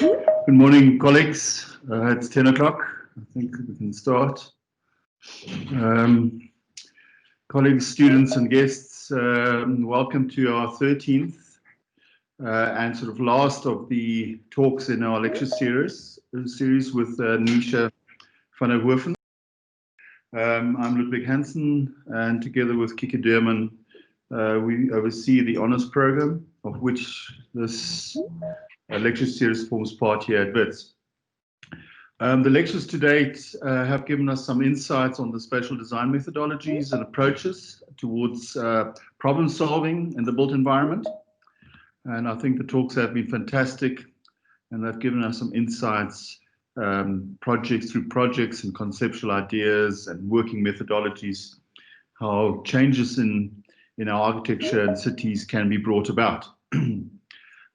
Good morning, colleagues. It's 10 o'clock. I think we can start. Colleagues, students, and guests, welcome to our 13th and sort of last of the talks in our lecture series with Nisha van der Hoven. I'm Ludwig Hansen, and together with Kike Deurman, we oversee the honours program, of which this lecture series forms part here at BAS. The lectures to date have given us some insights on the spatial design methodologies and approaches towards problem solving in the built environment. And I think the talks have been fantastic, and they've given us some insights, projects through projects and conceptual ideas and working methodologies, how changes in our architecture and cities can be brought about.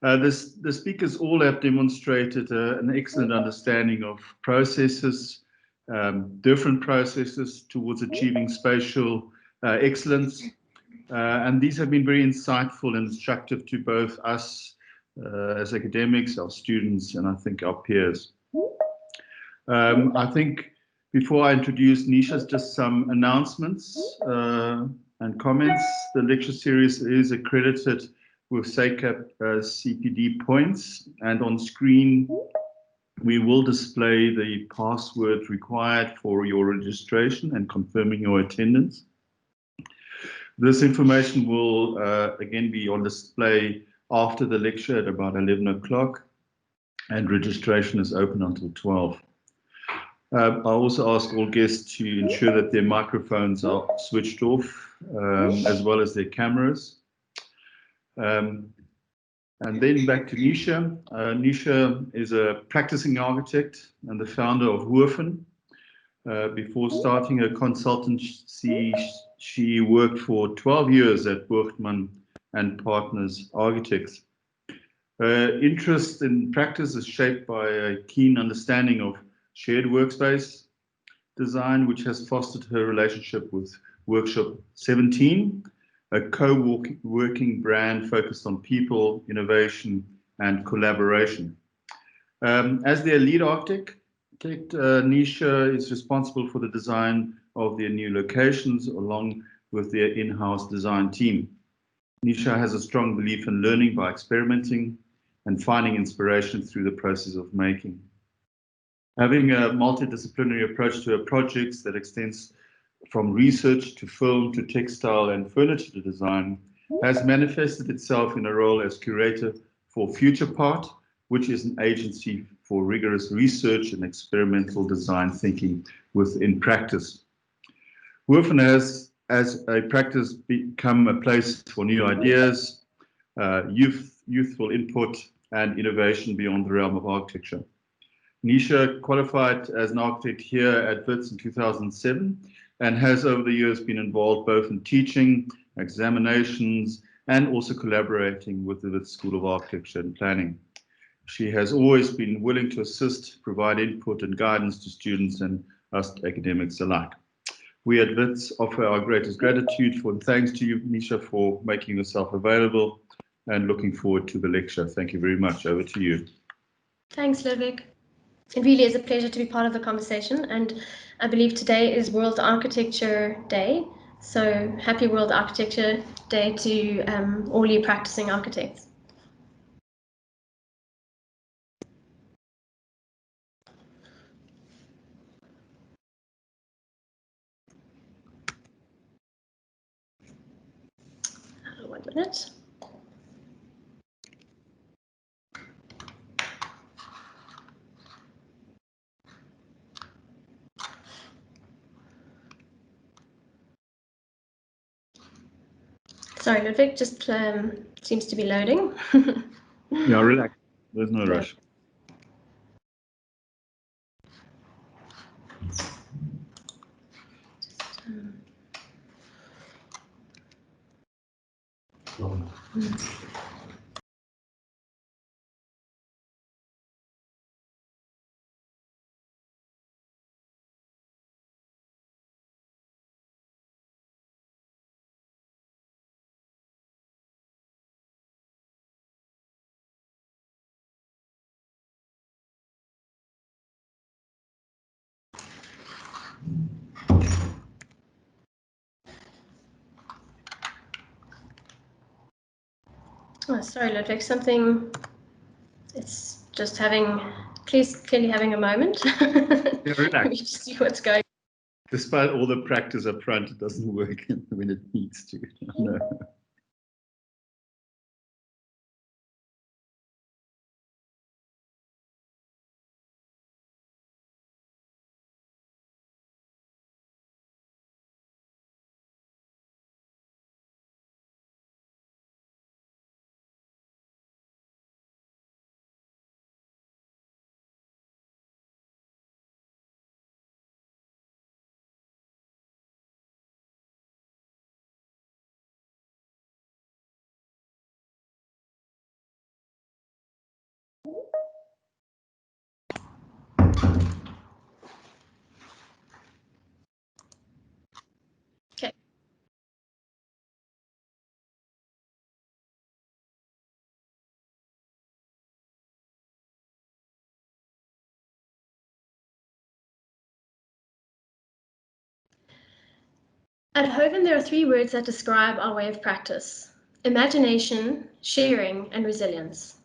The speakers all have demonstrated an excellent understanding of processes, different processes towards achieving spatial excellence. And these have been very insightful and instructive to both us as academics, our students, and I think our peers. I think before I introduce Nisha, just some announcements and comments. The lecture series is accredited with SACAP CPD points, and on screen we will display the password required for your registration and confirming your attendance. This information will again be on display after the lecture at about 11 o'clock, and registration is open until 12. I also ask all guests to ensure that their microphones are switched off, as well as their cameras. And then back to Nisha. Nisha is a practicing architect and the founder of Hoven. Before starting her consultancy, she worked for 12 years at Burgman and Partners Architects. Her interest in practice is shaped by a keen understanding of shared workspace design, which has fostered her relationship with Workshop 17, a co-working brand focused on people, innovation, and collaboration. As their lead architect, Nisha is responsible for the design of their new locations along with their in-house design team. Nisha has a strong belief in learning by experimenting and finding inspiration through the process of making. Having a multidisciplinary approach to her projects that extends from research to film to textile and furniture design has manifested itself in a role as curator for Future Part, which is an agency for rigorous research and experimental design thinking within practice. Hoven has, as a practice, become a place for new ideas, youthful input, and innovation beyond the realm of architecture. Nisha qualified as an architect here at WITS in 2007 and has over the years been involved both in teaching, examinations, and also collaborating with the WITS School of Architecture and Planning. She has always been willing to assist, provide input and guidance to students and us academics alike. We at WITS offer our greatest gratitude and thanks to you, Nisha, for making yourself available, and looking forward to the lecture. Thank you very much. Over to you. Thanks, Ludwig. It really is a pleasure to be part of the conversation, and I believe today is World Architecture Day. So happy World Architecture Day to all you practicing architects. One minute. Sorry, Ludwig, just seems to be loading. Yeah, relax. There's no rush. Oh, sorry, Ludwig, something, it's just clearly having a moment. Yeah, relax. Let me just see what's going on. Despite all the practice up front, it doesn't work when it needs to. No. Okay. At Hoven, there are 3 words that describe our way of practice: imagination, sharing, and resilience.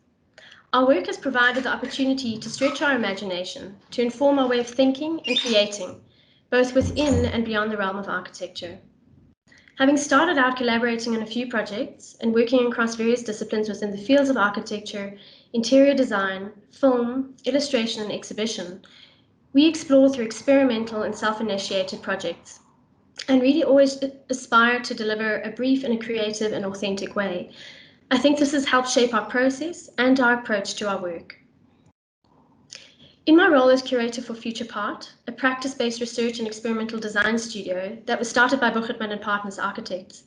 Our work has provided the opportunity to stretch our imagination, to inform our way of thinking and creating, both within and beyond the realm of architecture. Having started out collaborating on a few projects and working across various disciplines within the fields of architecture, interior design, film, illustration, and exhibition, we explore through experimental and self-initiated projects, and really always aspire to deliver a brief in a creative and authentic way. I think this has helped shape our process and our approach to our work. In my role as curator for Future Part, a practice-based research and experimental design studio that was started by Buchitman and Partners Architects,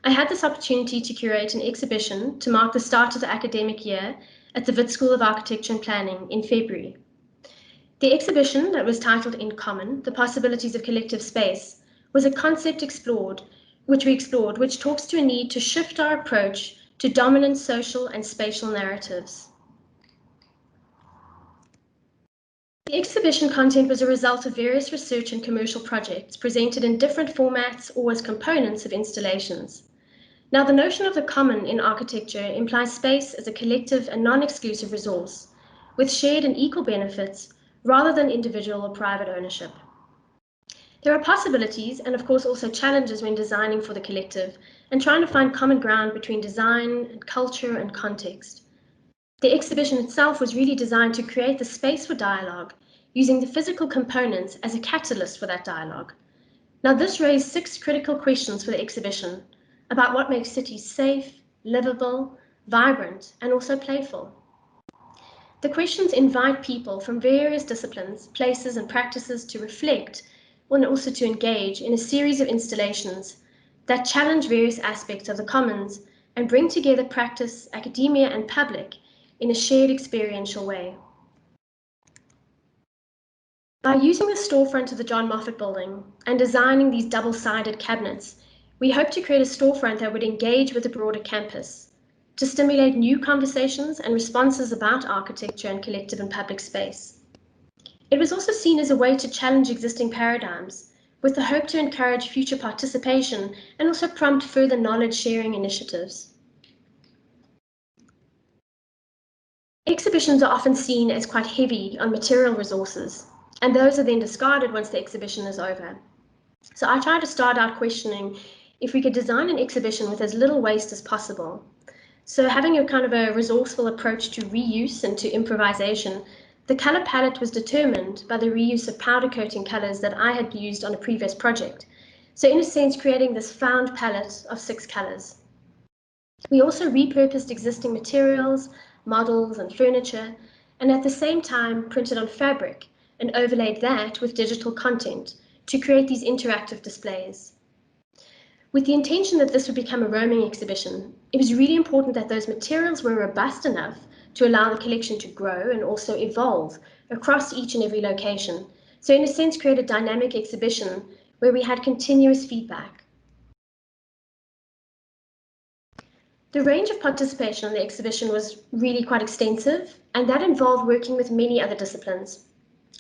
I had this opportunity to curate an exhibition to mark the start of the academic year at the Wits School of Architecture and Planning in February. The exhibition, that was titled In Common, The Possibilities of Collective Space, was a concept which talks to a need to shift our approach to dominant social and spatial narratives. The exhibition content was a result of various research and commercial projects presented in different formats or as components of installations. Now, the notion of the common in architecture implies space as a collective and non-exclusive resource, with shared and equal benefits rather than individual or private ownership. There are possibilities and, of course, also challenges when designing for the collective and trying to find common ground between design and culture and context. The exhibition itself was really designed to create the space for dialogue, using the physical components as a catalyst for that dialogue. Now, this raised 6 critical questions for the exhibition about what makes cities safe, livable, vibrant, and also playful. The questions invite people from various disciplines, places, and practices to reflect and also to engage in a series of installations that challenge various aspects of the commons and bring together practice, academia, and public in a shared experiential way. By using the storefront of the John Moffat building and designing these double-sided cabinets, we hope to create a storefront that would engage with the broader campus, to stimulate new conversations and responses about architecture and collective and public space. It was also seen as a way to challenge existing paradigms, with the hope to encourage future participation and also prompt further knowledge-sharing initiatives. Exhibitions are often seen as quite heavy on material resources, and those are then discarded once the exhibition is over. So I try to start out questioning if we could design an exhibition with as little waste as possible. So having a kind of a resourceful approach to reuse and to improvisation, the color palette was determined by the reuse of powder coating colors that I had used on a previous project. So in a sense, creating this found palette of 6 colors. We also repurposed existing materials, models, and furniture, and at the same time printed on fabric and overlaid that with digital content to create these interactive displays. With the intention that this would become a roaming exhibition, it was really important that those materials were robust enough to allow the collection to grow and also evolve across each and every location. So in a sense, create a dynamic exhibition where we had continuous feedback. The range of participation on the exhibition was really quite extensive, and that involved working with many other disciplines.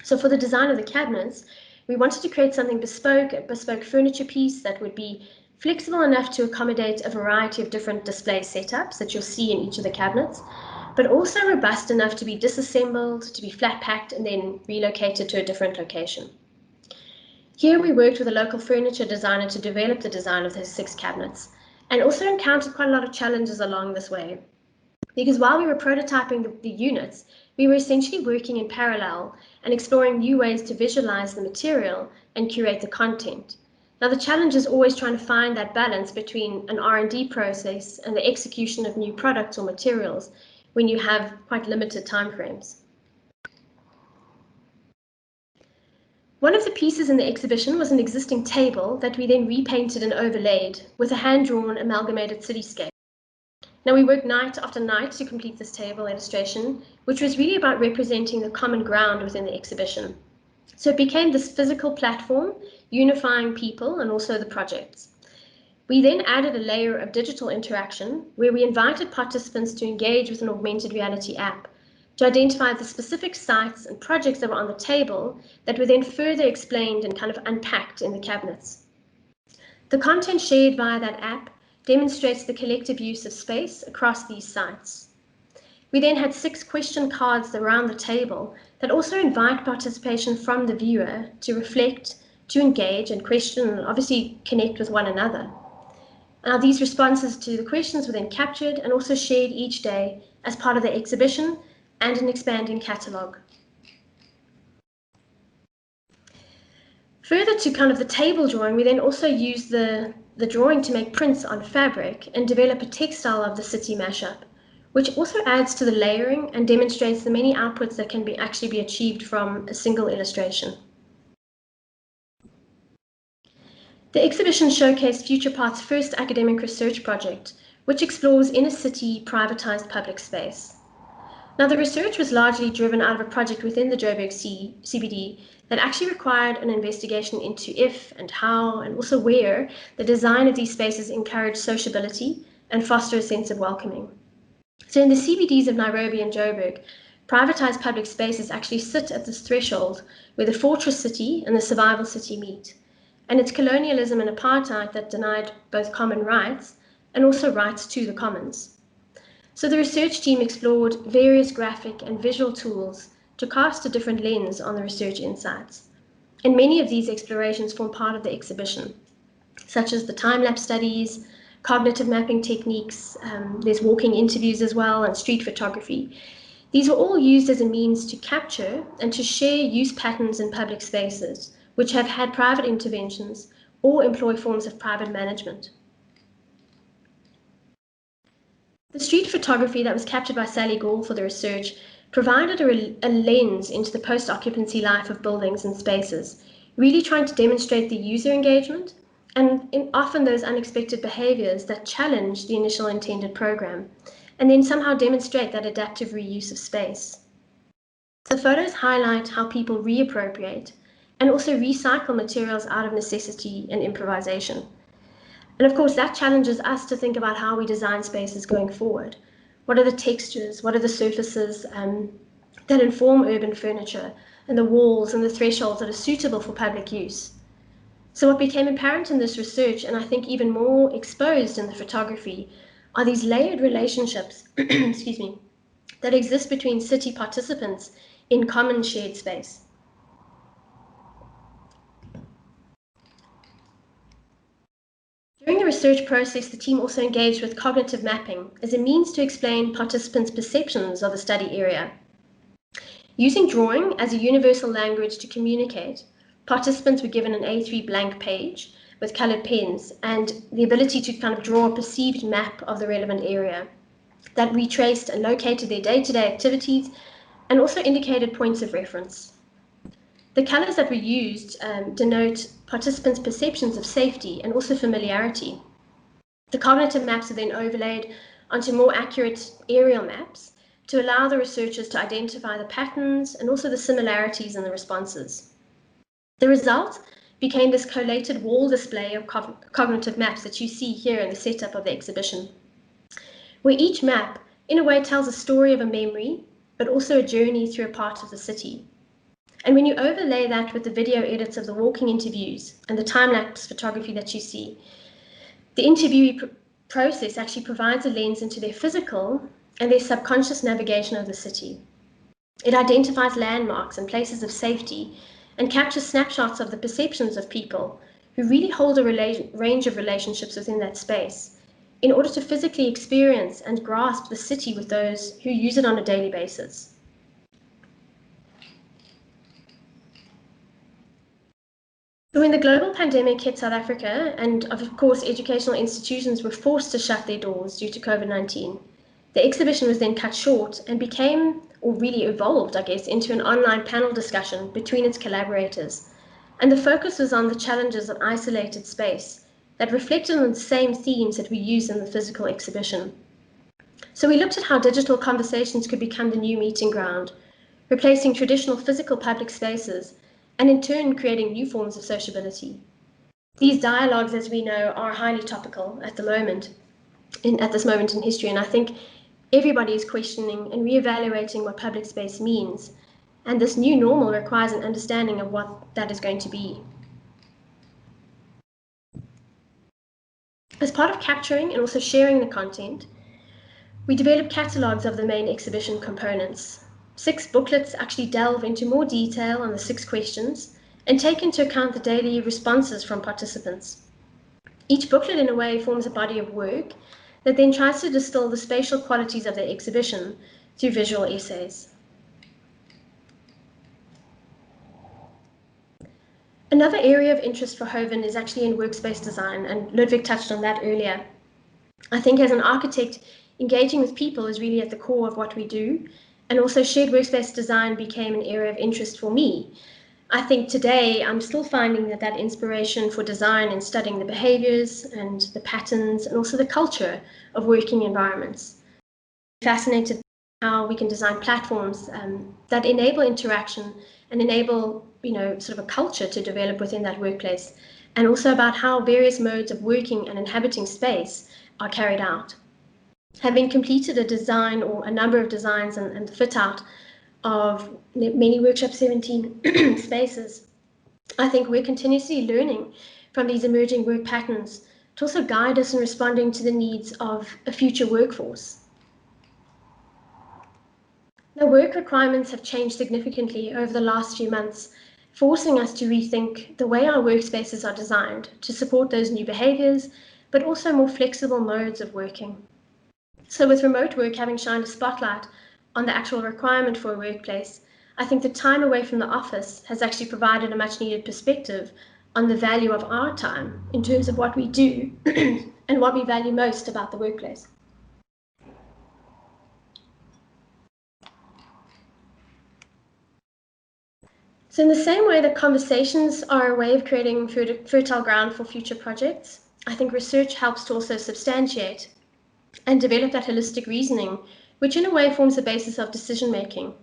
So for the design of the cabinets, we wanted to create something bespoke, a bespoke furniture piece that would be flexible enough to accommodate a variety of different display setups that you'll see in each of the cabinets, but also robust enough to be disassembled, to be flat packed, and then relocated to a different location. Here we worked with a local furniture designer to develop the design of those 6 cabinets, and also encountered quite a lot of challenges along this way. Because while we were prototyping the units, we were essentially working in parallel and exploring new ways to visualize the material and curate the content. Now, the challenge is always trying to find that balance between an R&D process and the execution of new products or materials when you have quite limited timeframes. One of the pieces in the exhibition was an existing table that we then repainted and overlaid with a hand-drawn amalgamated cityscape. Now, we worked night after night to complete this table illustration, which was really about representing the common ground within the exhibition. So it became this physical platform, unifying people and also the projects. We then added a layer of digital interaction where we invited participants to engage with an augmented reality app to identify the specific sites and projects that were on the table that were then further explained and kind of unpacked in the cabinets. The content shared via that app demonstrates the collective use of space across these sites. We then had 6 question cards around the table that also invite participation from the viewer to reflect, to engage and question, and obviously connect with one another. Now, these responses to the questions were then captured and also shared each day as part of the exhibition and an expanding catalogue. Further to kind of the table drawing, we then also used the drawing to make prints on fabric and develop a textile of the city mashup, which also adds to the layering and demonstrates the many outputs that can actually be achieved from a single illustration. The exhibition showcased FuturePath's first academic research project, which explores inner-city privatized public space. Now, the research was largely driven out of a project within the Joburg CBD that actually required an investigation into if and how and also where the design of these spaces encourage sociability and foster a sense of welcoming. So in the CBDs of Nairobi and Joburg, privatized public spaces actually sit at this threshold where the fortress city and the survival city meet. And it's colonialism and apartheid that denied both common rights and also rights to the commons. So the research team explored various graphic and visual tools to cast a different lens on the research insights. And many of these explorations form part of the exhibition, such as the time-lapse studies, cognitive mapping techniques, there's walking interviews as well, and street photography. These were all used as a means to capture and to share use patterns in public spaces, which have had private interventions or employ forms of private management. The street photography that was captured by Sally Gall for the research provided a lens into the post-occupancy life of buildings and spaces, really trying to demonstrate the user engagement and often those unexpected behaviors that challenge the initial intended program, and then somehow demonstrate that adaptive reuse of space. The photos highlight how people reappropriate and also recycle materials out of necessity and improvisation. And of course, that challenges us to think about how we design spaces going forward. What are the textures? What are the surfaces that inform urban furniture, and the walls and the thresholds that are suitable for public use? So what became apparent in this research, and I think even more exposed in the photography, are these layered relationships excuse me, that exist between city participants in common shared space. During the research process, the team also engaged with cognitive mapping as a means to explain participants' perceptions of the study area. Using drawing as a universal language to communicate, participants were given an A3 blank page with colored pens and the ability to kind of draw a perceived map of the relevant area that retraced and located their day-to-day activities and also indicated points of reference. The colors that were used denote participants' perceptions of safety and also familiarity. The cognitive maps are then overlaid onto more accurate aerial maps to allow the researchers to identify the patterns and also the similarities in the responses. The result became this collated wall display of cognitive maps that you see here in the setup of the exhibition, where each map, in a way, tells a story of a memory, but also a journey through a part of the city. And when you overlay that with the video edits of the walking interviews and the time-lapse photography that you see, The interviewee process actually provides a lens into their physical and their subconscious navigation of the city. It identifies landmarks and places of safety and captures snapshots of the perceptions of people who really hold a range of relationships within that space in order to physically experience and grasp the city with those who use it on a daily basis. When the global pandemic hit South Africa, and of course educational institutions were forced to shut their doors due to COVID-19, the exhibition was then cut short and became, or really evolved, I guess, into an online panel discussion between its collaborators. And the focus was on the challenges of isolated space that reflected on the same themes that we use in the physical exhibition. So we looked at how digital conversations could become the new meeting ground, replacing traditional physical public spaces, and in turn creating new forms of sociability. These dialogues, as we know, are highly topical at the moment, at this moment in history, and I think everybody is questioning and reevaluating what public space means, and this new normal requires an understanding of what that is going to be. As part of capturing and also sharing the content, we developed catalogues of the main exhibition components. 6 booklets actually delve into more detail on the 6 questions and take into account the daily responses from participants. Each booklet, in a way, forms a body of work that then tries to distill the spatial qualities of the exhibition through visual essays. Another area of interest for Hoven is actually in workspace design, and Ludwig touched on that earlier. I think as an architect, engaging with people is really at the core of what we do, and also shared workspace design became an area of interest for me. I think today I'm still finding that inspiration for design in studying the behaviors and the patterns and also the culture of working environments. I'm fascinated by how we can design platforms that enable interaction and enable, sort of a culture to develop within that workplace, and also about how various modes of working and inhabiting space are carried out. Having completed a design or a number of designs and the fit out of many Workshop 17 spaces, I think we're continuously learning from these emerging work patterns to also guide us in responding to the needs of a future workforce. Now, work requirements have changed significantly over the last few months, forcing us to rethink the way our workspaces are designed to support those new behaviors, but also more flexible modes of working. So with remote work having shined a spotlight on the actual requirement for a workplace, I think the time away from the office has actually provided a much needed perspective on the value of our time in terms of what we do and what we value most about the workplace. So in the same way that conversations are a way of creating fertile ground for future projects, I think research helps to also substantiate and develop that holistic reasoning, which in a way forms the basis of decision making.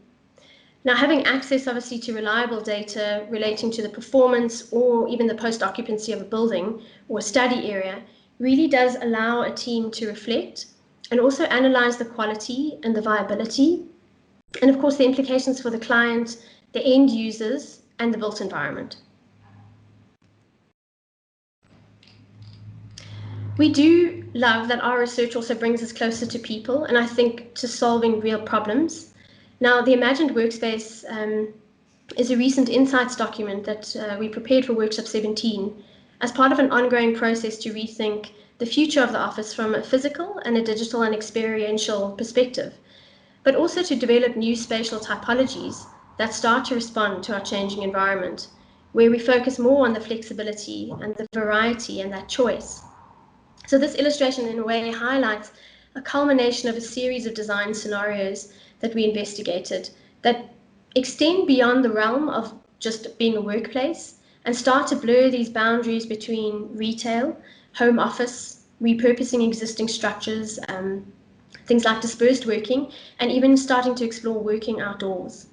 Now, having access obviously to reliable data relating to the performance or even the post-occupancy of a building or a study area really does allow a team to reflect and also analyze the quality and the viability, and of course the implications for the client, the end users, and the built environment. We do love that our research also brings us closer to people, and I think to solving real problems. Now, the Imagined Workspace is a recent insights document that we prepared for Workshop 17 as part of an ongoing process to rethink the future of the office from a physical and a digital and experiential perspective, but also to develop new spatial typologies that start to respond to our changing environment, where we focus more on the flexibility and the variety and that choice. So this illustration in a way highlights a culmination of a series of design scenarios that we investigated that extend beyond the realm of just being a workplace and start to blur these boundaries between retail, home office, repurposing existing structures, things like dispersed working, and even starting to explore working outdoors.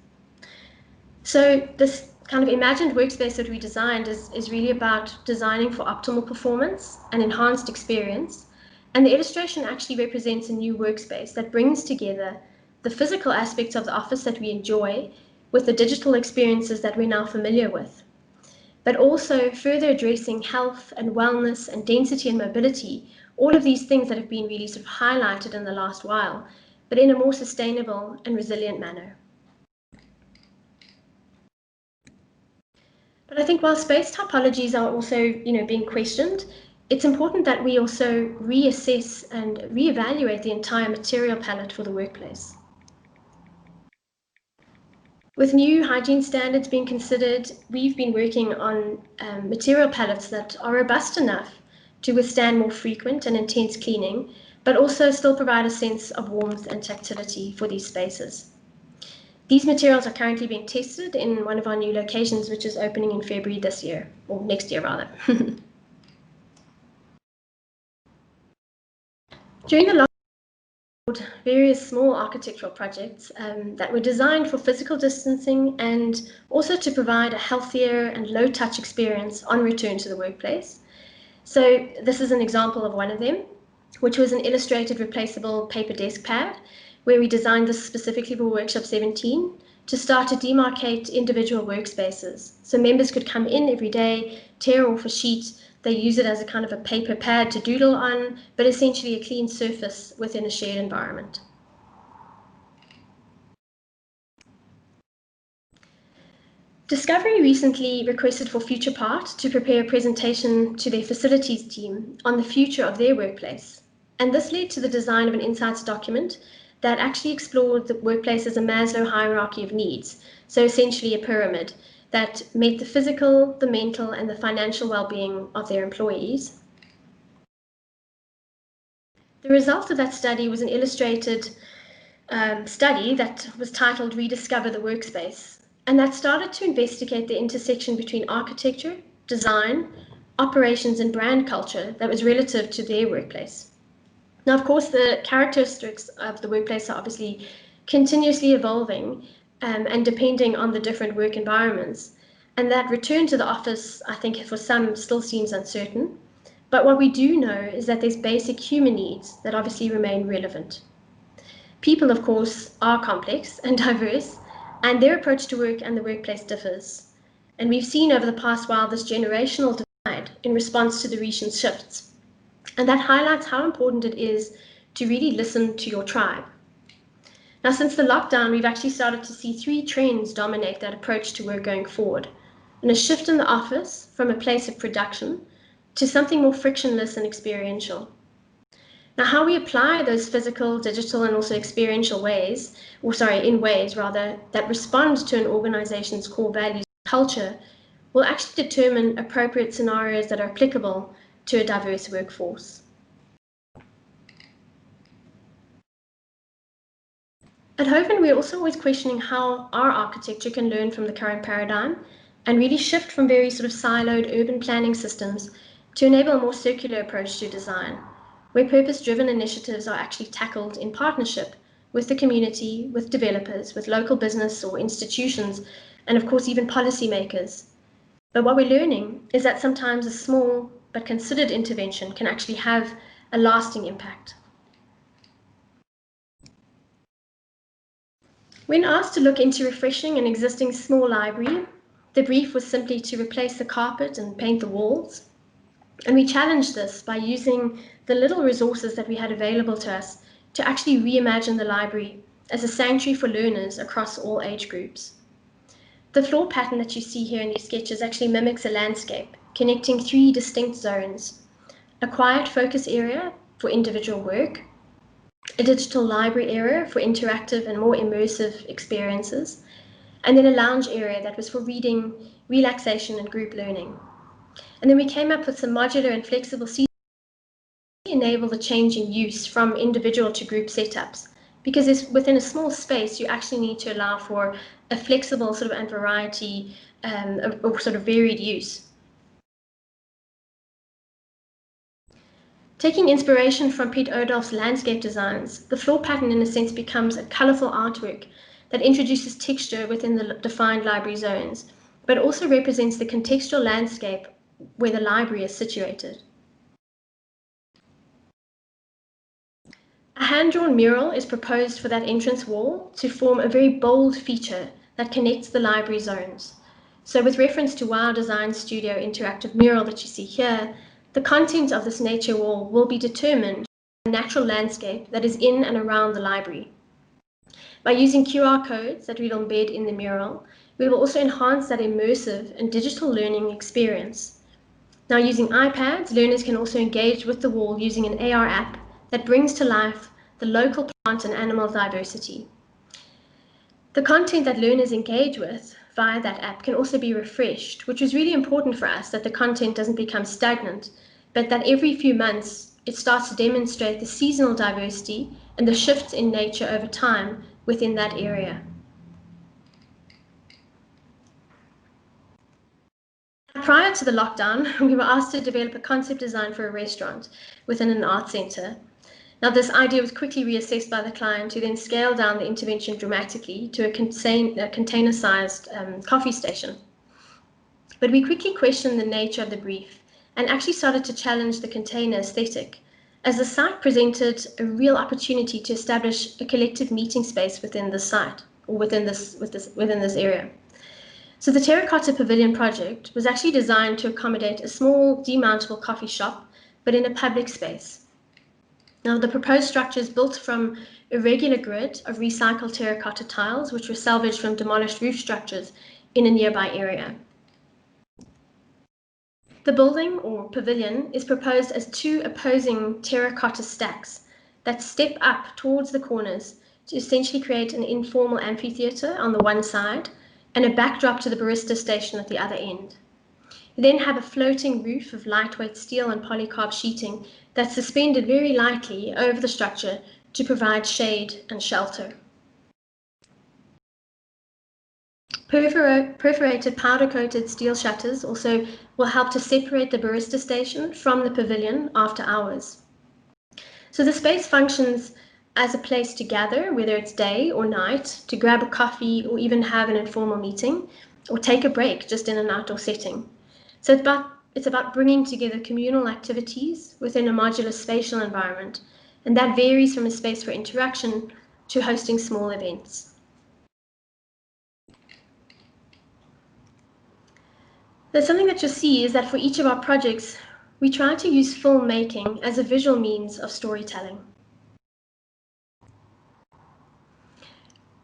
So this kind of imagined workspace that we designed is really about designing for optimal performance and enhanced experience. And the illustration actually represents a new workspace that brings together the physical aspects of the office that we enjoy with the digital experiences that we're now familiar with. but also further addressing health and wellness and density and mobility, all of these things that have been really sort of highlighted in the last while, but in a more sustainable and resilient manner. But I think while space typologies are also, being questioned, it's important that we also reassess and reevaluate the entire material palette for the workplace. With new hygiene standards being considered, we've been working on material palettes that are robust enough to withstand more frequent and intense cleaning, but also still provide a sense of warmth and tactility for these spaces. These materials are currently being tested in one of our new locations, which is opening in February this year, or next year rather. During the lockdown, various small architectural projects that were designed for physical distancing and also to provide a healthier and low-touch experience on return to the workplace. So this is an example of one of them, which was an illustrated replaceable paper desk pad, where we designed this specifically for Workshop 17 to start to demarcate individual workspaces. So members could come in every day, tear off a sheet, they use it as a kind of a paper pad to doodle on, but essentially a clean surface within a shared environment. Discovery recently requested for FuturePart to prepare a presentation to their facilities team on the future of their workplace. And this led to the design of an insights document that actually explored the workplace as a Maslow hierarchy of needs, so essentially a pyramid that met the physical, the mental, and the financial well-being of their employees. The result of that study was an illustrated study that was titled Rediscover the Workspace, and that started to investigate the intersection between architecture, design, operations, and brand culture that was relative to their workplace. Now, of course, the characteristics of the workplace are obviously continuously evolving and depending on the different work environments. And that return to the office, I think, for some still seems uncertain. But what we do know is that there's basic human needs that obviously remain relevant. People, of course, are complex and diverse, and their approach to work and the workplace differs. And we've seen over the past while this generational divide in response to the recent shifts. And that highlights how important it is to really listen to your tribe. Now, since the lockdown, we've actually started to see three trends dominate that approach to work going forward. And a shift in the office from a place of production to something more frictionless and experiential. Now, how we apply those physical, digital, and also experiential ways, in ways rather, that respond to an organization's core values and culture, will actually determine appropriate scenarios that are applicable to a diverse workforce. At Hoven, we're also always questioning how our architecture can learn from the current paradigm and really shift from very sort of siloed urban planning systems to enable a more circular approach to design, where purpose-driven initiatives are actually tackled in partnership with the community, with developers, with local business or institutions, and of course even policymakers. But what we're learning is that sometimes a small but considered intervention can actually have a lasting impact. When asked to look into refreshing an existing small library, the brief was simply to replace the carpet and paint the walls. And we challenged this by using the little resources that we had available to us to actually reimagine the library as a sanctuary for learners across all age groups. The floor pattern that you see here in these sketches actually mimics a landscape, connecting three distinct zones: a quiet focus area for individual work, a digital library area for interactive and more immersive experiences, and then a lounge area that was for reading, relaxation, and group learning. And then we came up with some modular and flexible seating to enable the change in use from individual to group setups, because it's within a small space, you actually need to allow for a flexible sort of and variety or sort of varied use. Taking inspiration from Piet Oudolf's landscape designs, the floor pattern in a sense becomes a colorful artwork that introduces texture within the defined library zones, but also represents the contextual landscape where the library is situated. A hand-drawn mural is proposed for that entrance wall to form a very bold feature that connects the library zones. So with reference to Wow Design Studio interactive mural that you see here, the content of this nature wall will be determined by the natural landscape that is in and around the library. By using QR codes that we'll embed in the mural, we will also enhance that immersive and digital learning experience. Now, using iPads, learners can also engage with the wall using an AR app that brings to life the local plant and animal diversity. The content that learners engage with via that app can also be refreshed, which was really important for us, that the content doesn't become stagnant, but that every few months it starts to demonstrate the seasonal diversity and the shifts in nature over time within that area. Prior to the lockdown, we were asked to develop a concept design for a restaurant within an art centre. Now, this idea was quickly reassessed by the client, who then scaled down the intervention dramatically to a container-sized coffee station. But we quickly questioned the nature of the brief and actually started to challenge the container aesthetic, as the site presented a real opportunity to establish a collective meeting space within the site, or within this area. So the Terracotta Pavilion project was actually designed to accommodate a small demountable coffee shop, but in a public space. Now, the proposed structure is built from a regular grid of recycled terracotta tiles, which were salvaged from demolished roof structures in a nearby area. The building, or pavilion, is proposed as two opposing terracotta stacks that step up towards the corners to essentially create an informal amphitheatre on the one side and a backdrop to the barista station at the other end. You then have a floating roof of lightweight steel and polycarb sheeting that's suspended very lightly over the structure to provide shade and shelter. Perforated powder-coated steel shutters also will help to separate the barista station from the pavilion after hours. So the space functions as a place to gather, whether it's day or night, to grab a coffee or even have an informal meeting, or take a break just in an outdoor setting. So it's about bringing together communal activities within a modular spatial environment, and that varies from a space for interaction to hosting small events. There's something that you'll see is that for each of our projects, we try to use filmmaking as a visual means of storytelling.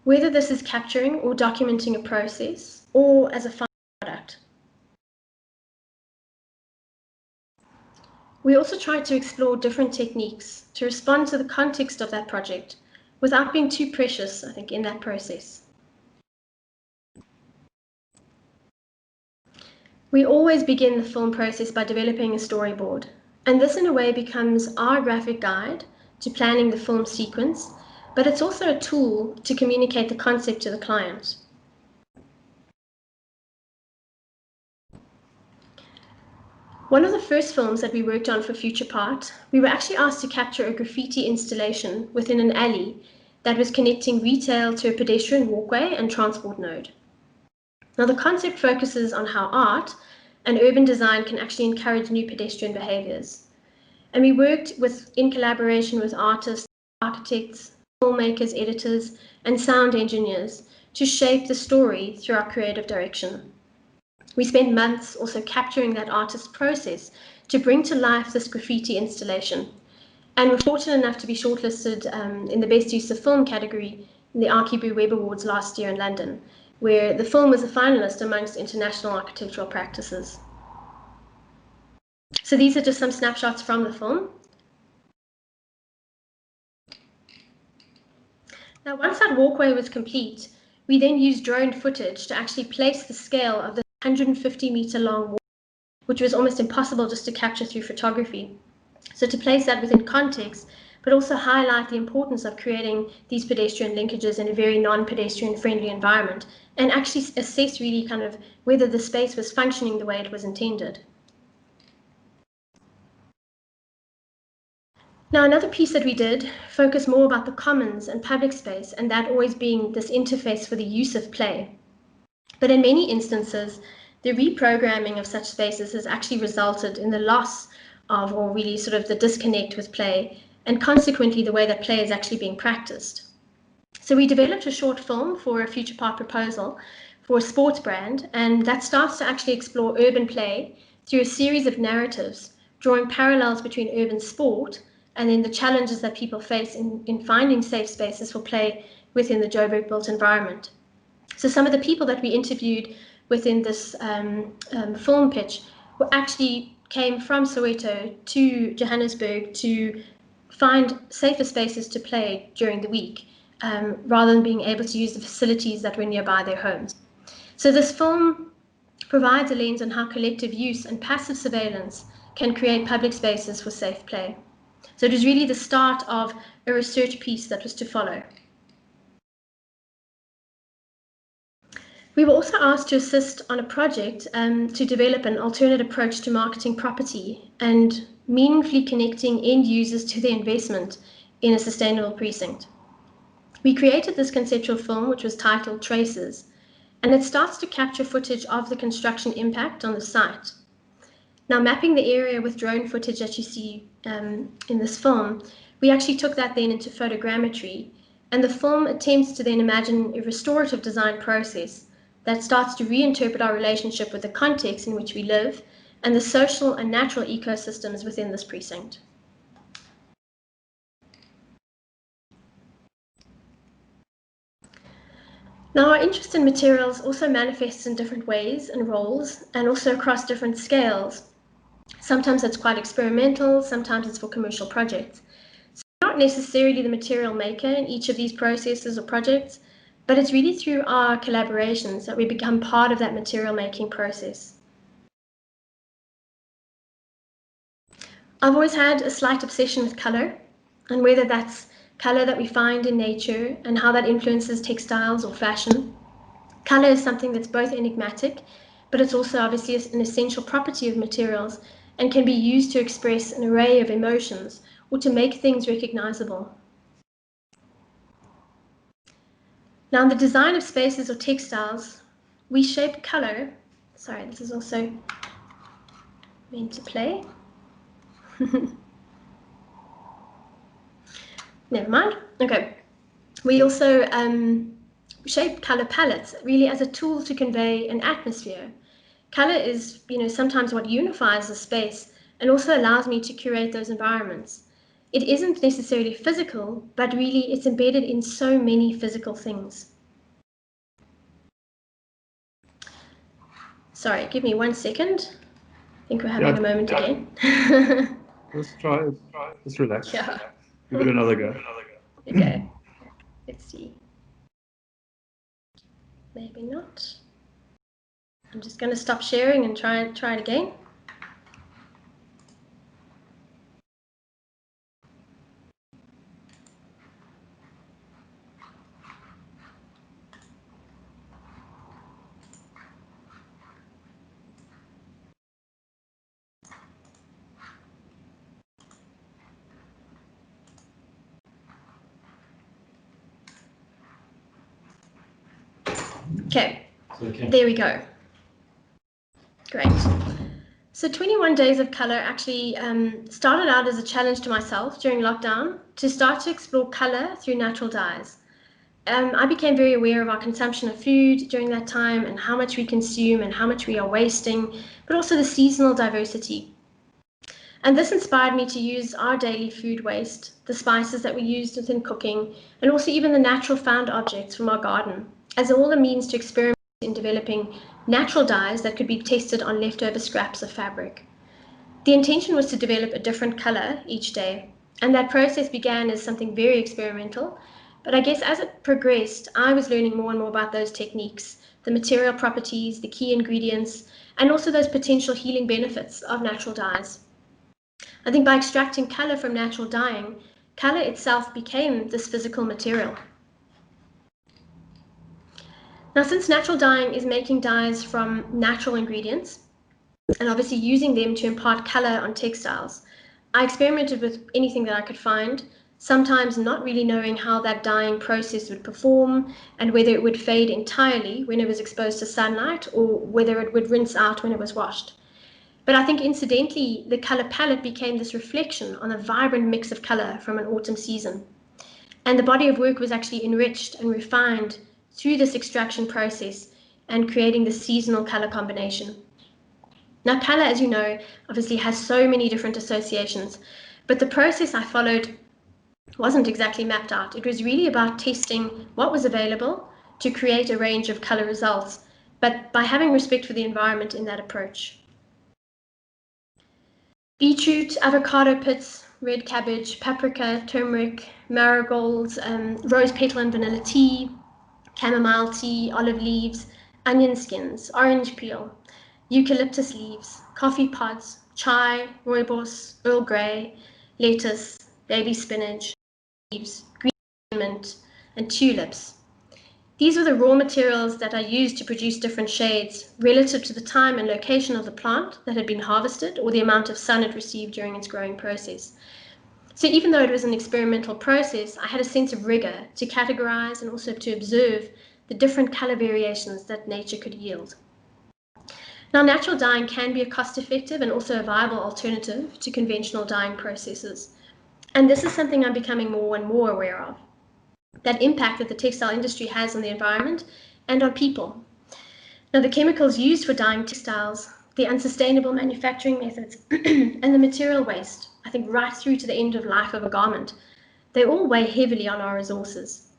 Whether this is capturing or documenting a process, or as a final product. We also try to explore different techniques to respond to the context of that project without being too precious, I think, in that process. We always begin the film process by developing a storyboard, and this in a way becomes our graphic guide to planning the film sequence, but it's also a tool to communicate the concept to the client. One of the first films that we worked on for Future Part, we were actually asked to capture a graffiti installation within an alley that was connecting retail to a pedestrian walkway and transport node. Now, the concept focuses on how art and urban design can actually encourage new pedestrian behaviors. And we worked in collaboration with artists, architects, filmmakers, editors, and sound engineers to shape the story through our creative direction. We spent months also capturing that artist's process to bring to life this graffiti installation. And we're fortunate enough to be shortlisted in the Best Use of Film category in the Archiboo Web Awards last year in London, where the film was a finalist amongst international architectural practices. So these are just some snapshots from the film. Now, once that walkway was complete, we then used drone footage to actually place the scale of the 150-meter long wall, which was almost impossible just to capture through photography. So to place that within context, but also highlight the importance of creating these pedestrian linkages in a very non-pedestrian friendly environment, and actually assess really kind of whether the space was functioning the way it was intended. Now, another piece that we did focused more about the commons and public space, and that always being this interface for the use of play. But in many instances, the reprogramming of such spaces has actually resulted in the loss of, or really sort of the disconnect with play, and consequently the way that play is actually being practiced. So we developed a short film for a Future Part proposal, for a sports brand, and that starts to actually explore urban play through a series of narratives, drawing parallels between urban sport and then the challenges that people face in finding safe spaces for play within the Joburg built environment. So some of the people that we interviewed within this film pitch actually came from Soweto to Johannesburg to find safer spaces to play during the week, rather than being able to use the facilities that were nearby their homes. So this film provides a lens on how collective use and passive surveillance can create public spaces for safe play. So it was really the start of a research piece that was to follow. We were also asked to assist on a project to develop an alternate approach to marketing property and meaningfully connecting end users to their investment in a sustainable precinct. We created this conceptual film, which was titled Traces, and it starts to capture footage of the construction impact on the site. Now, mapping the area with drone footage that you see in this film, we actually took that then into photogrammetry, and the film attempts to then imagine a restorative design process that starts to reinterpret our relationship with the context in which we live and the social and natural ecosystems within this precinct. Now, our interest in materials also manifests in different ways and roles, and also across different scales. Sometimes it's quite experimental, sometimes it's for commercial projects. So we're not necessarily the material maker in each of these processes or projects, but it's really through our collaborations that we become part of that material making process. I've always had a slight obsession with color, and whether that's color that we find in nature and how that influences textiles or fashion. Color is something that's both enigmatic, but it's also obviously an essential property of materials and can be used to express an array of emotions or to make things recognizable. Now, in the design of spaces or textiles, we shape color. Sorry, this is also meant to play. Never mind. Okay. We also shape color palettes really as a tool to convey an atmosphere. Color is, sometimes what unifies a space and also allows me to curate those environments. It isn't necessarily physical, but really it's embedded in so many physical things. Sorry, give me 1 second. I think we're having a moment again. Let's try it. Let's relax. Yeah. Give it another go. Okay. Let's see. Maybe not. I'm just going to stop sharing and try it again. Okay, there we go. Great. So 21 Days of Colour actually started out as a challenge to myself during lockdown to start to explore colour through natural dyes. I became very aware of our consumption of food during that time and how much we consume and how much we are wasting, but also the seasonal diversity. And this inspired me to use our daily food waste, the spices that we used within cooking, and also even the natural found objects from our garden, as all a means to experiment in developing natural dyes that could be tested on leftover scraps of fabric. The intention was to develop a different color each day, and that process began as something very experimental, but I guess as it progressed, I was learning more and more about those techniques, the material properties, the key ingredients, and also those potential healing benefits of natural dyes. I think by extracting color from natural dyeing, color itself became this physical material. Now, since natural dyeing is making dyes from natural ingredients and obviously using them to impart color on textiles, I experimented with anything that I could find, sometimes not really knowing how that dyeing process would perform and whether it would fade entirely when it was exposed to sunlight or whether it would rinse out when it was washed. But I think incidentally, the color palette became this reflection on a vibrant mix of color from an autumn season. And the body of work was actually enriched and refined through this extraction process and creating the seasonal color combination. Now, color, as you know, obviously has so many different associations, but the process I followed wasn't exactly mapped out. It was really about testing what was available to create a range of color results, but by having respect for the environment in that approach. Beetroot, avocado pits, red cabbage, paprika, turmeric, marigolds, rose petal and vanilla tea, chamomile tea, olive leaves, onion skins, orange peel, eucalyptus leaves, coffee pods, chai, rooibos, Earl Grey, lettuce, baby spinach, leaves, green mint, and tulips. These were the raw materials that I used to produce different shades relative to the time and location of the plant that had been harvested or the amount of sun it received during its growing process. So even though it was an experimental process, I had a sense of rigor to categorize and also to observe the different color variations that nature could yield. Now, natural dyeing can be a cost-effective and also a viable alternative to conventional dyeing processes. And this is something I'm becoming more and more aware of, that impact that the textile industry has on the environment and on people. Now, the chemicals used for dyeing textiles, the unsustainable manufacturing methods, and the material waste, I think right through to the end of life of a garment, they all weigh heavily on our resources.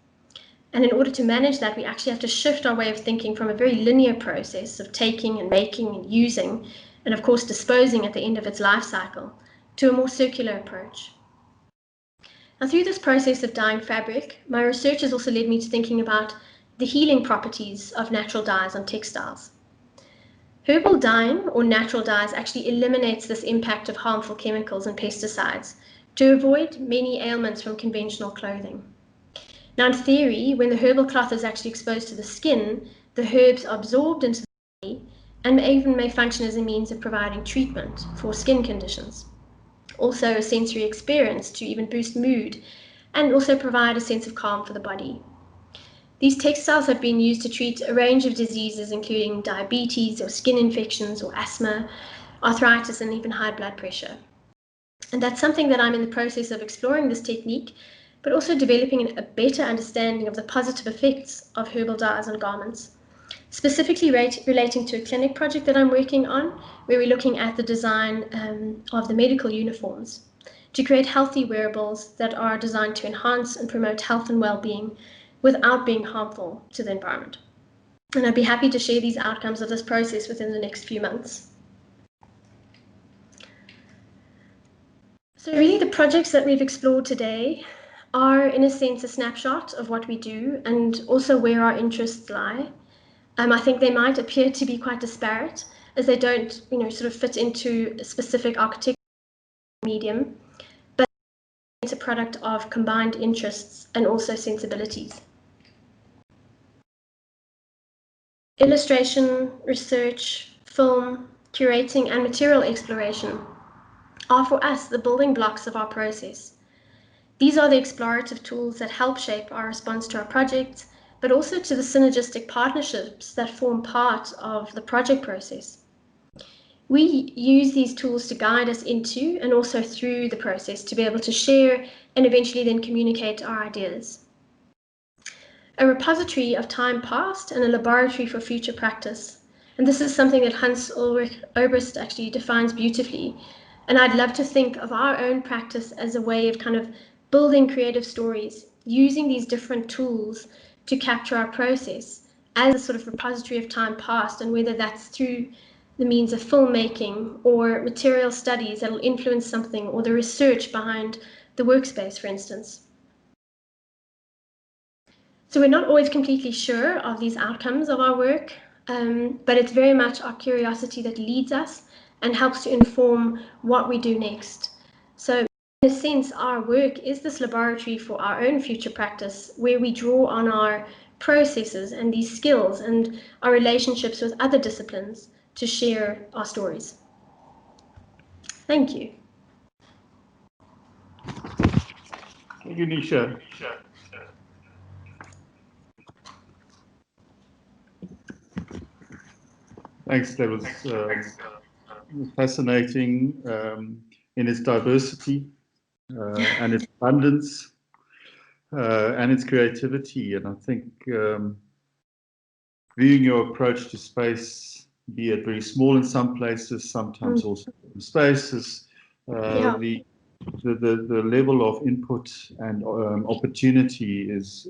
And in order to manage that, we actually have to shift our way of thinking from a very linear process of taking and making and using, and of course disposing at the end of its life cycle, to a more circular approach. Now, through this process of dyeing fabric, my research has also led me to thinking about the healing properties of natural dyes on textiles. Herbal dyeing, or natural dyes, actually eliminates this impact of harmful chemicals and pesticides to avoid many ailments from conventional clothing. Now, in theory, when the herbal cloth is actually exposed to the skin, the herbs are absorbed into the body and even may function as a means of providing treatment for skin conditions. Also a sensory experience to even boost mood and also provide a sense of calm for the body. These textiles have been used to treat a range of diseases, including diabetes or skin infections or asthma, arthritis, and even high blood pressure. And that's something that I'm in the process of exploring this technique, but also developing a better understanding of the positive effects of herbal dyes on garments, specifically relating to a clinic project that I'm working on, where we're looking at the design of the medical uniforms to create healthy wearables that are designed to enhance and promote health and well-being without being harmful to the environment. And I'd be happy to share these outcomes of this process within the next few months. So really the projects that we've explored today are, in a sense, a snapshot of what we do and also where our interests lie. I think they might appear to be quite disparate, as they don't, sort of fit into a specific architectural medium, but it's a product of combined interests and also sensibilities. Illustration, research, film, curating, and material exploration are for us the building blocks of our process. These are the explorative tools that help shape our response to our projects, but also to the synergistic partnerships that form part of the project process. We use these tools to guide us into and also through the process to be able to share and eventually then communicate our ideas. A repository of time past and a laboratory for future practice. And this is something that Hans Ulrich Obrist actually defines beautifully. And I'd love to think of our own practice as a way of kind of building creative stories, using these different tools to capture our process as a sort of repository of time past, and whether that's through the means of filmmaking or material studies that will influence something, or the research behind the workspace, for instance. So we're not always completely sure of these outcomes of our work, but it's very much our curiosity that leads us and helps to inform what we do next. So in a sense, our work is this laboratory for our own future practice, where we draw on our processes and these skills and our relationships with other disciplines to share our stories. Thank you. Thank you, Nisha. Thanks, that was fascinating in its diversity and its abundance and its creativity. And I think viewing your approach to space, be it very small in some places, sometimes also in spaces, Yeah. the level of input and opportunity is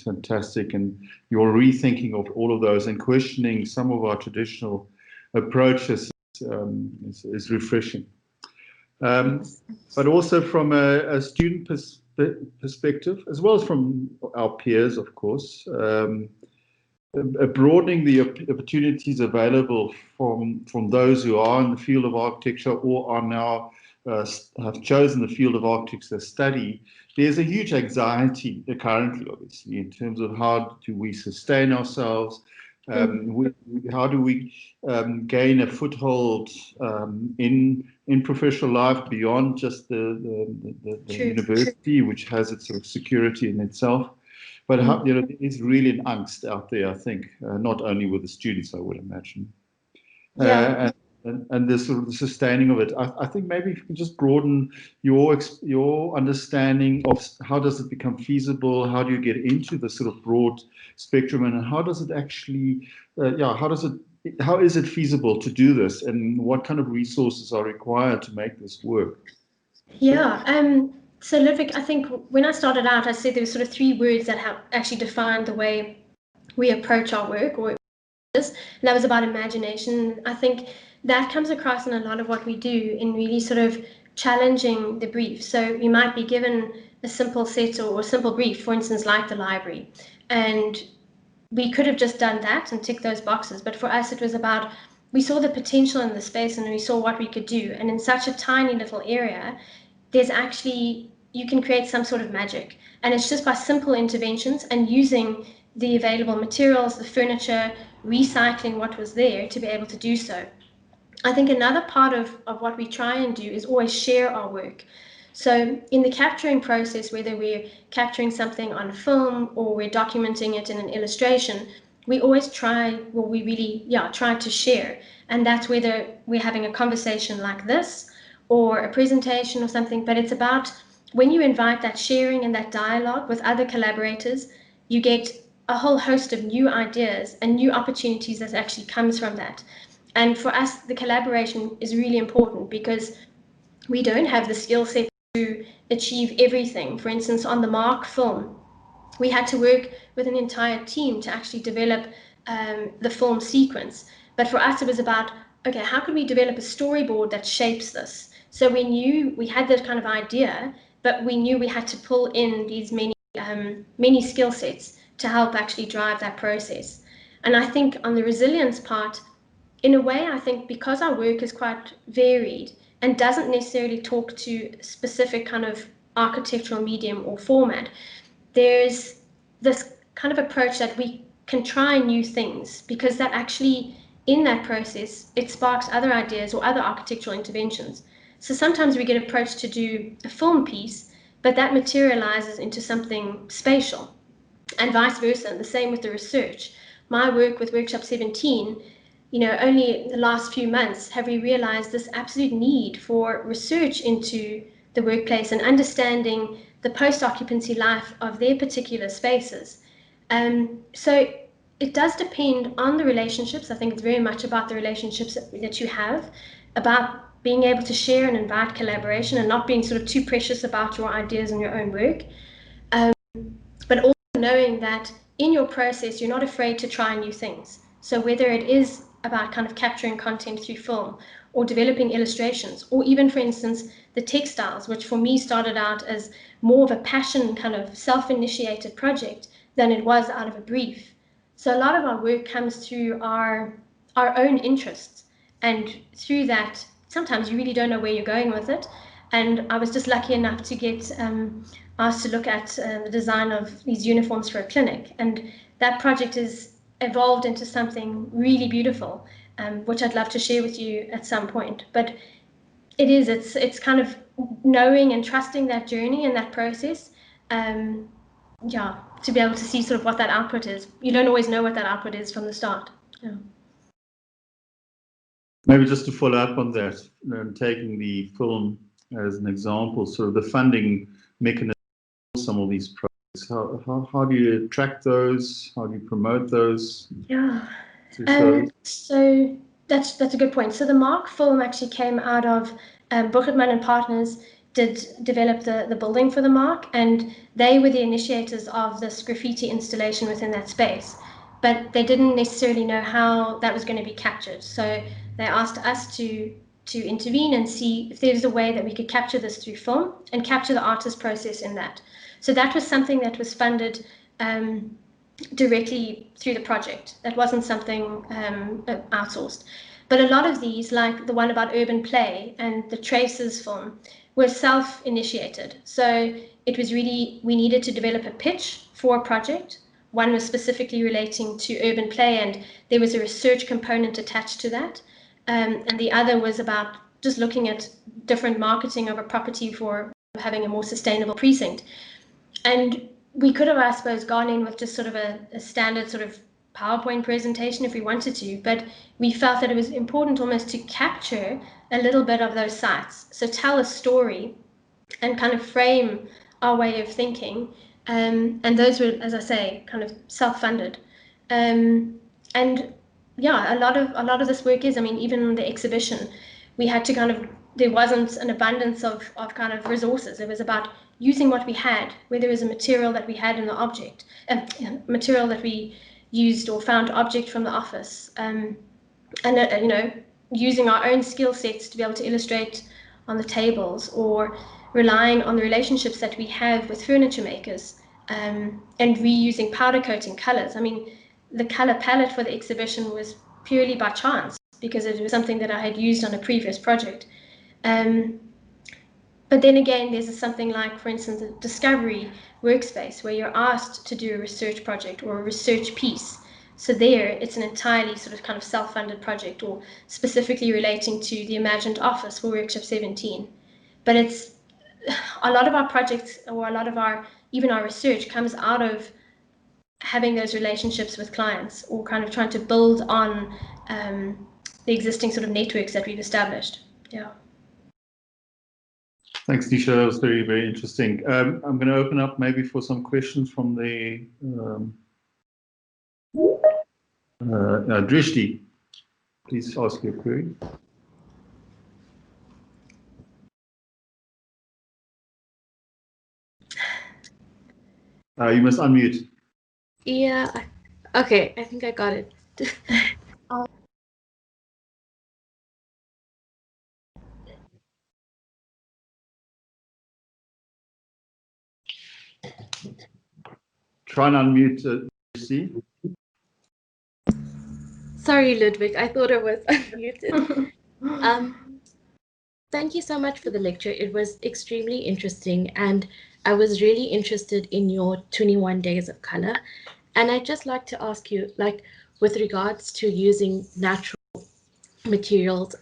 fantastic, and your rethinking of all of those and questioning some of our traditional approaches is refreshing. But also from a student perspective, as well as from our peers, of course, broadening the opportunities available from those who are in the field of architecture or are now have chosen the field of architecture study. There's a huge anxiety currently, obviously, in terms of how do we sustain ourselves, how do we gain a foothold in professional life beyond just the university, which has its sort of security in itself. But you know, there is really an angst out there, I think, not only with the students, I would imagine. Yeah. And the sort of the sustaining of it. I think maybe if you can just broaden your understanding of how does it become feasible, how do you get into the sort of broad spectrum, and how does it actually, how is it feasible to do this, and what kind of resources are required to make this work? Yeah. So Ludwig, I think when I started out, I said there were sort of three words that have actually defined the way we approach our work, or and that was about imagination. I think that comes across in a lot of what we do in really sort of challenging the brief. So you might be given a simple set or a simple brief, for instance, like the library, and we could have just done that and ticked those boxes. But for us, it was about we saw the potential in the space and we saw what we could do. And in such a tiny little area, there's actually, you can create some sort of magic. And it's just by simple interventions and using the available materials, the furniture, recycling what was there to be able to do so. I think another part of what we try and do is always share our work. So in the capturing process, whether we're capturing something on film or we're documenting it in an illustration, we always try, well, we really, try to share. And that's whether we're having a conversation like this or a presentation or something, but it's about when you invite that sharing and that dialogue with other collaborators, you get a whole host of new ideas and new opportunities that actually comes from that. And for us, the collaboration is really important because we don't have the skill set to achieve everything. For instance, on the Mark film, we had to work with an entire team to actually develop the film sequence. But for us, it was about, okay, how can we develop a storyboard that shapes this? So we knew we had that kind of idea, but we knew we had to pull in these many skill sets to help actually drive that process. And I think on the resilience part, in a way, I think because our work is quite varied and doesn't necessarily talk to a specific kind of architectural medium or format, there's this kind of approach that we can try new things because that actually, in that process, it sparks other ideas or other architectural interventions. So sometimes we get approached to do a film piece, but that materializes into something spatial, and vice versa, and the same with the research. My work with Workshop 17, only the last few months have we realized this absolute need for research into the workplace and understanding the post-occupancy life of their particular spaces. So it does depend on the relationships. I think it's very much about the relationships that you have, about being able to share and invite collaboration and not being sort of too precious about your ideas and your own work. But also knowing that in your process, you're not afraid to try new things. So whether it is about kind of capturing content through film or developing illustrations, or even, for instance, the textiles, which for me started out as more of a passion kind of self-initiated project than it was out of a brief. So a lot of our work comes through our own interests. And through that, sometimes you really don't know where you're going with it. And I was just lucky enough to get asked to look at the design of these uniforms for a clinic. And that project has evolved into something really beautiful, which I'd love to share with you at some point. But it's kind of knowing and trusting that journey and that process, to be able to see sort of what that output is. You don't always know what that output is from the start. Yeah. Maybe just to follow up on that, taking the film as an example, sort of the funding mechanism for some of these projects How do you attract those? How do you promote those? Yeah. To shows? So that's a good point. So the Mark film actually came out of Burgertman and Partners did develop the building for the Mark, and they were the initiators of this graffiti installation within that space. But they didn't necessarily know how that was going to be captured. So they asked us to intervene and see if there's a way that we could capture this through film and capture the artist process in that. So that was something that was funded directly through the project. That wasn't something outsourced. But a lot of these, like the one about urban play and the Traces film, were self-initiated. So it was really, we needed to develop a pitch for a project. One was specifically relating to urban play, and there was a research component attached to that. And the other was about just looking at different marketing of a property for having a more sustainable precinct. And we could have, I suppose, gone in with just sort of a standard sort of PowerPoint presentation if we wanted to, but we felt that it was important almost to capture a little bit of those sites. So tell a story and kind of frame our way of thinking. And those were, as I say, kind of self-funded. And yeah, a lot of this work is, I mean, even the exhibition, we had to kind of, there wasn't an abundance of kind of resources. It was about using what we had, whether it was a material that we had in the object, material that we used or found object from the office, and you know, using our own skill sets to be able to illustrate on the tables, or relying on the relationships that we have with furniture makers, and reusing powder coating colors. I mean, the color palette for the exhibition was purely by chance because it was something that I had used on a previous project. But then again, there's something like, for instance, a discovery workspace where you're asked to do a research project or a research piece. So there, it's an entirely sort of kind of self-funded project, or specifically relating to the imagined office for Workshop 17. But it's a lot of our projects, or a lot of our, even our research, comes out of having those relationships with clients, or kind of trying to build on the existing sort of networks that we've established. Yeah. Thanks, Nisha. That was very, very interesting. I'm going to open up maybe for some questions from the Drishti. Please ask your query. You must unmute. Yeah. Okay, I think I got it. Try and unmute, Drishti. Sorry, Ludwig. I thought I was unmuted. Thank you so much for the lecture. It was extremely interesting, and I was really interested in your 21 days of color. And I'd just like to ask you, like, with regards to using natural materials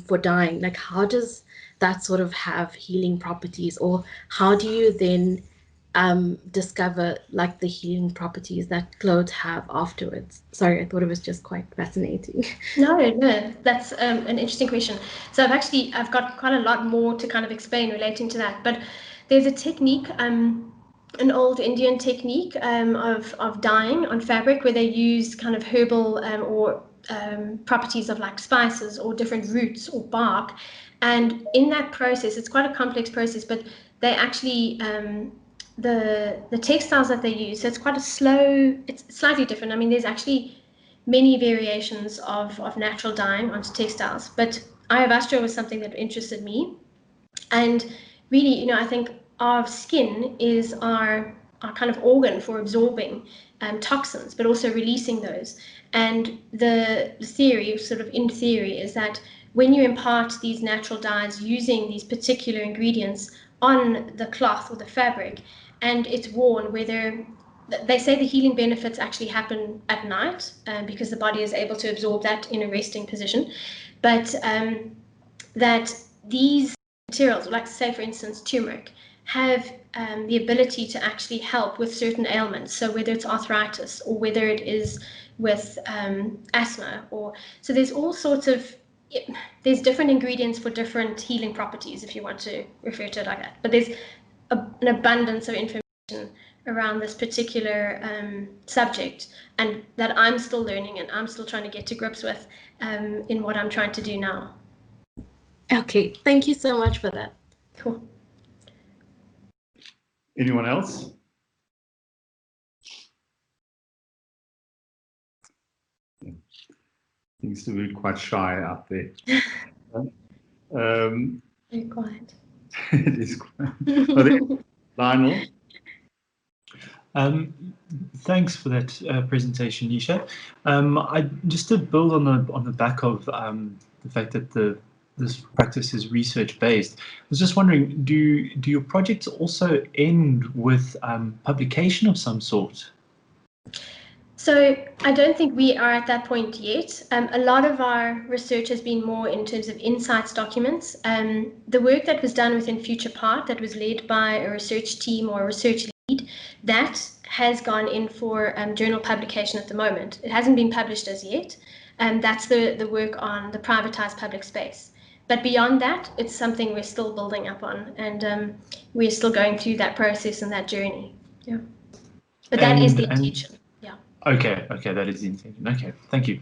for dyeing, like, how does that sort of have healing properties, or how do you then discover like the healing properties that clothes have afterwards? Sorry, I thought it was just quite fascinating. No, that's an interesting question. So I've got quite a lot more to kind of explain relating to that, but there's a technique, an old Indian technique of dyeing on fabric, where they use kind of herbal or properties of like spices or different roots or bark. And in that process, it's quite a complex process, but they actually the textiles that they use, so it's quite a slow, it's slightly different. I mean, there's actually many variations of natural dyeing onto textiles, but Ayurveda was something that interested me. And really, you know, I think our skin is our kind of organ for absorbing toxins, but also releasing those. And the theory, sort of in theory, is that when you impart these natural dyes using these particular ingredients on the cloth or the fabric, and it's worn, whether they say the healing benefits actually happen at night because the body is able to absorb that in a resting position, but that these materials, like say for instance turmeric, have the ability to actually help with certain ailments. So whether it's arthritis or whether it is with asthma, or so there's all sorts of, there's different ingredients for different healing properties, if you want to refer to it like that. But there's an abundance of information around this particular subject, and that I'm still learning and I'm still trying to get to grips with in what I'm trying to do now. Okay, thank you so much for that. Cool. Anyone else? Seems to be quite shy out there. Very quiet. It is quiet. Lionel? Thanks for that presentation, Nisha. Just to build on the back of the fact that this practice is research-based, I was just wondering, do your projects also end with publication of some sort? So I don't think we are at that point yet. A lot of our research has been more in terms of insights documents. The work that was done within Future Part, that was led by a research team or a research lead, that has gone in for journal publication at the moment. It hasn't been published as yet. That's the work on the privatized public space. But beyond that, it's something we're still building up on, and we're still going through that process and that journey. Yeah. But that is the intention. Yeah. Okay, that is the intention. Okay, thank you.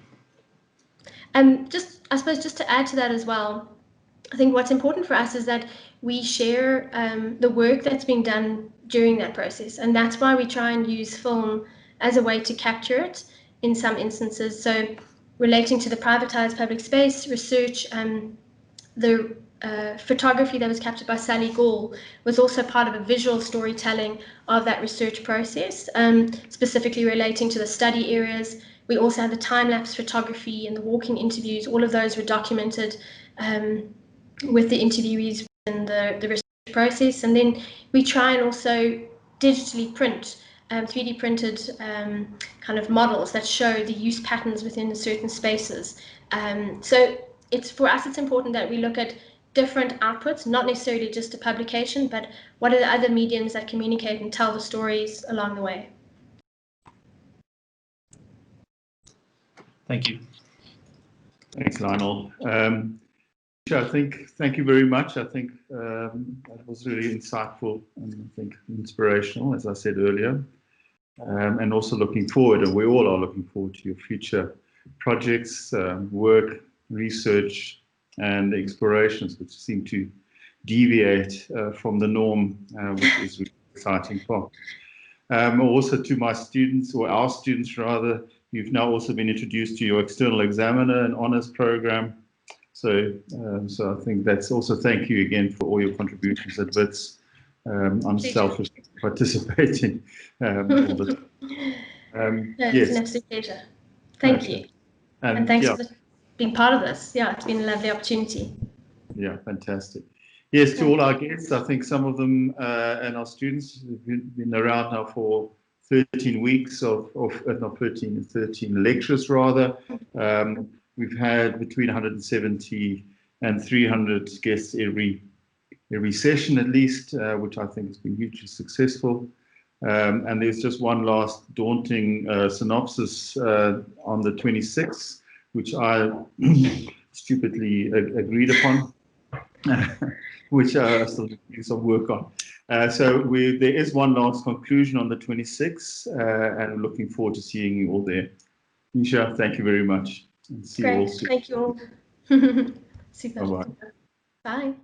I suppose just to add to that as well, I think what's important for us is that we share the work that's being done during that process, and that's why we try and use film as a way to capture it in some instances. So relating to the privatized public space research, the photography that was captured by Sally Gall was also part of a visual storytelling of that research process, specifically relating to the study areas. We also had the time-lapse photography and the walking interviews. All of those were documented with the interviewees in the research process. And then we try and also digitally print 3D printed kind of models that show the use patterns within certain spaces. So for us, it's important that we look at different outputs, not necessarily just a publication, but what are the other mediums that communicate and tell the stories along the way. Thank you. Thanks, Lionel. Thank you very much. I think that was really insightful and I think inspirational, as I said earlier. And also looking forward, and we all are looking forward to your future projects, work, research, and explorations, which seem to deviate from the norm, which is really exciting part. Also to my students, or our students rather, you've now also been introduced to your external examiner and honours program. So I think that's also thank you again for all your contributions at WITS. I'm selfish participating all the time. It's an absolute pleasure. Thank you. And thanks for being part of this. Yeah, it's been a lovely opportunity. Yeah, fantastic. Yes, to all our guests, I think some of them and our students have been around now for 13 weeks not 13 lectures rather. We've had between 170 and 300 guests every session at least, which I think has been hugely successful. And there's just one last daunting synopsis on the 26th, which I stupidly agreed upon, which I still do some work on. So there is one last conclusion on the 26th, and I'm looking forward to seeing you all there. Nisha, thank you very much. And see you all soon. Thank you all. Super. Bye-bye. Bye.